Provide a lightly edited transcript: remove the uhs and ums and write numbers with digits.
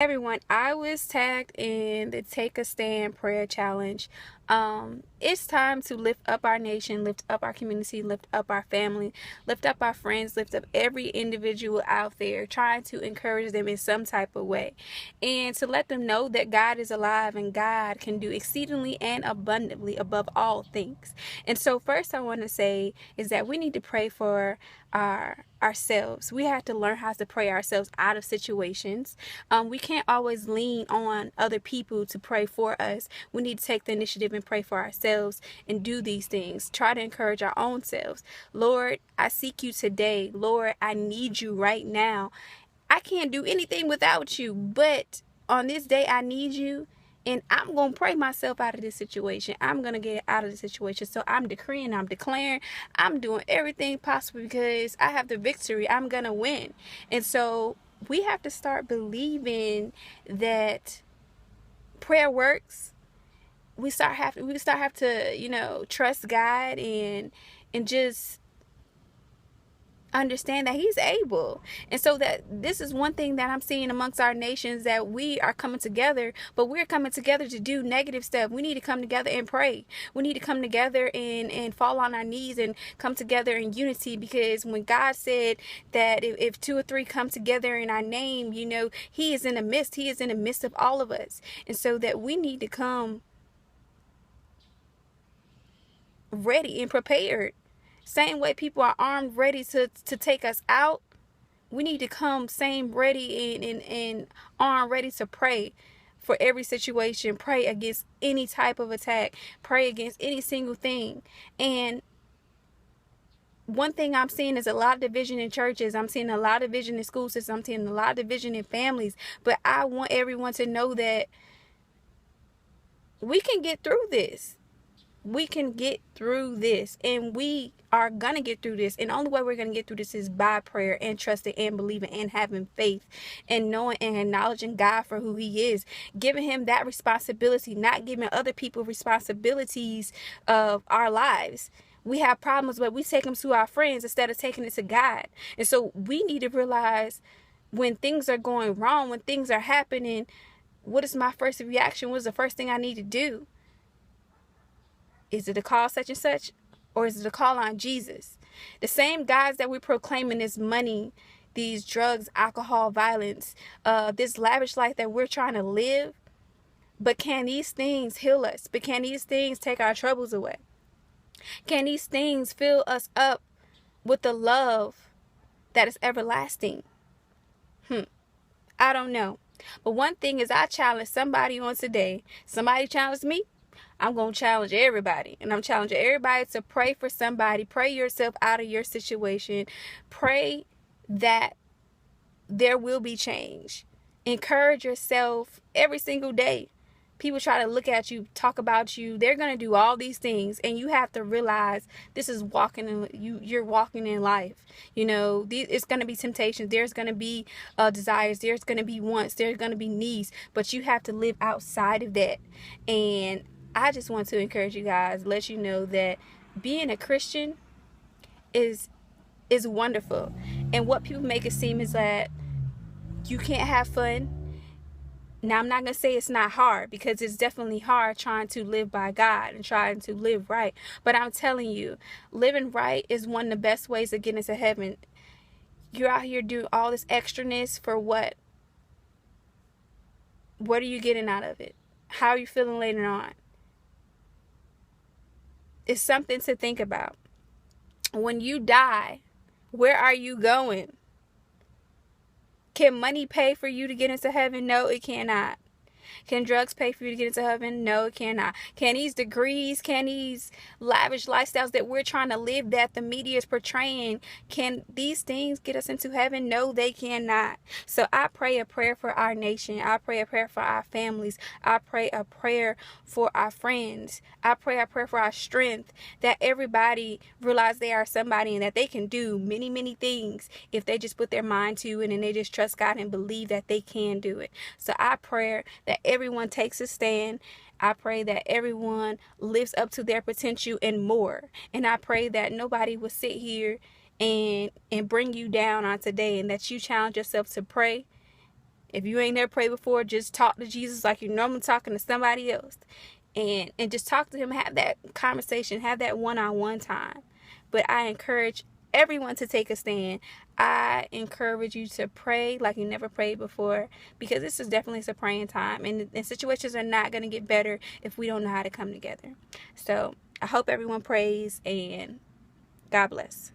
Everyone, I was tagged in the Take a Stand prayer challenge. It's time to lift up our nation, lift up our community, lift up our family, lift up our friends, lift up every individual out there, trying to encourage them in some type of way, and to let them know that God is alive and God can do exceedingly and abundantly above all things. And so first I want to say is that we need to pray for ourselves. We have to learn how to pray ourselves out of situations. We can't always lean on other people to pray for us. We need to take the initiative and pray for ourselves and do these things. Try to encourage our own selves. Lord, I seek you today. Lord, I need you right now. I can't do anything without you, but on this day I need you. And I'm going to pray myself out of this situation. I'm going to get out of the situation. So I'm decreeing, I'm declaring, I'm doing everything possible because I have the victory. I'm going to win. And so we have to start believing that prayer works. We start have to trust God and just understand that he's able. And so that this is one thing that I'm seeing amongst our nations, that we are coming together, but we're coming together to do negative stuff. We need to come together and pray. We need to come together and fall on our knees and come together in unity, because when God said that if two or three come together in our name, he is in the midst. He is in the midst of all of us. And so that we need to come ready and prepared. Same way people are armed, ready to take us out, we need to come same ready and armed, ready to pray for every situation. Pray against any type of attack. Pray against any single thing. And one thing I'm seeing is a lot of division in churches. I'm seeing a lot of division in school systems. I'm seeing a lot of division in families. But I want everyone to know that we can get through this. We can get through this, and we are gonna get through this, and the only way we're gonna get through this is by prayer and trusting and believing and having faith and knowing and acknowledging God for who he is, giving him that responsibility, not giving other people responsibilities of our lives. We have problems, but we take them to our friends instead of taking it to God. And so we need to realize when things are going wrong, when things are happening, what is my first reaction? What is the first thing I need to do? Is it to call such and such, or is it to call on Jesus? The same guys that we're proclaiming this money, these drugs, alcohol, violence, this lavish life that we're trying to live, but can these things heal us? But can these things take our troubles away? Can these things fill us up with the love that is everlasting? I don't know. But one thing is, I challenge somebody on today. Somebody challenged me. I'm going to challenge everybody. And I'm challenging everybody to pray for somebody. Pray yourself out of your situation. Pray that there will be change. Encourage yourself every single day. People try to look at you, talk about you. They're going to do all these things. And you have to realize this is you're walking in life. It's going to be temptations. There's going to be desires. There's going to be wants. There's going to be needs. But you have to live outside of that. And I just want to encourage you guys, let you know that being a Christian is wonderful. And what people make it seem is that you can't have fun. Now, I'm not going to say it's not hard, because it's definitely hard trying to live by God and trying to live right. But I'm telling you, living right is one of the best ways to get into heaven. You're out here doing all this extraness for what? What are you getting out of it? How are you feeling later on? It's something to think about. When you die, where are you going? Can money pay for you to get into heaven? No, it cannot. Can drugs pay for you to get into heaven? No, it cannot. Can these degrees, can these lavish lifestyles that we're trying to live, that the media is portraying, can these things get us into heaven? No, they cannot. So I pray a prayer for our nation. I pray a prayer for our families. I pray a prayer for our friends. I pray a prayer for our strength, that everybody realize they are somebody and that they can do many, many things if they just put their mind to it and they just trust God and believe that they can do it. So I pray that everyone takes a stand. I pray that everyone lives up to their potential and more. And I pray that nobody will sit here and bring you down on today, and that you challenge yourself to pray If you ain't never prayed before, just talk to Jesus like you're normally talking to somebody else. And just talk to him, have that conversation, have that one-on-one time. But I encourage everyone to take a stand. I encourage you to pray like you never prayed before, because this is definitely a praying time, and situations are not going to get better if we don't know how to come together. So I hope everyone prays, and God bless.